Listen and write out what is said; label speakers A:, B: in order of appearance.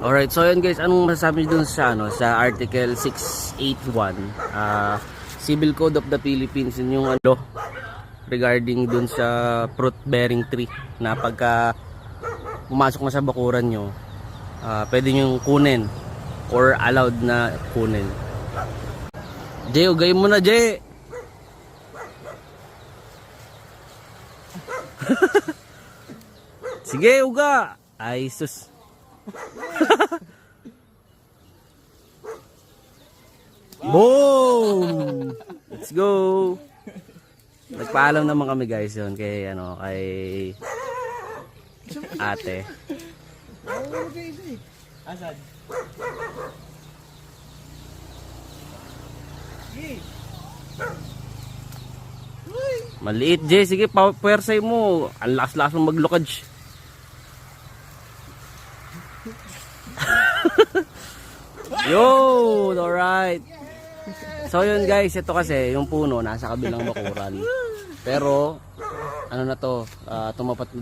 A: Alright, so yun guys, anong masasabi dun sa sa Article 681, Civil Code of the Philippines, yun yung regarding dun sa fruit bearing tree na pagka pumasok na sa bakuran nyo, pwede nyo kunin or allowed na kunin. Jay, ugay mo na, Jay! Sige, uga! Ay, sus! Boom! Let's go! Nagpaalam naman kami guys yun kay kay ate.
B: Asan?
A: Maliit, Jay. Sige, puwersay mo. Ang lakas-lakas mong maglukad. Yo! Alright. So yun guys, ito kasi yung puno nasa kabilang bakuran. Pero ano na to, tumapat na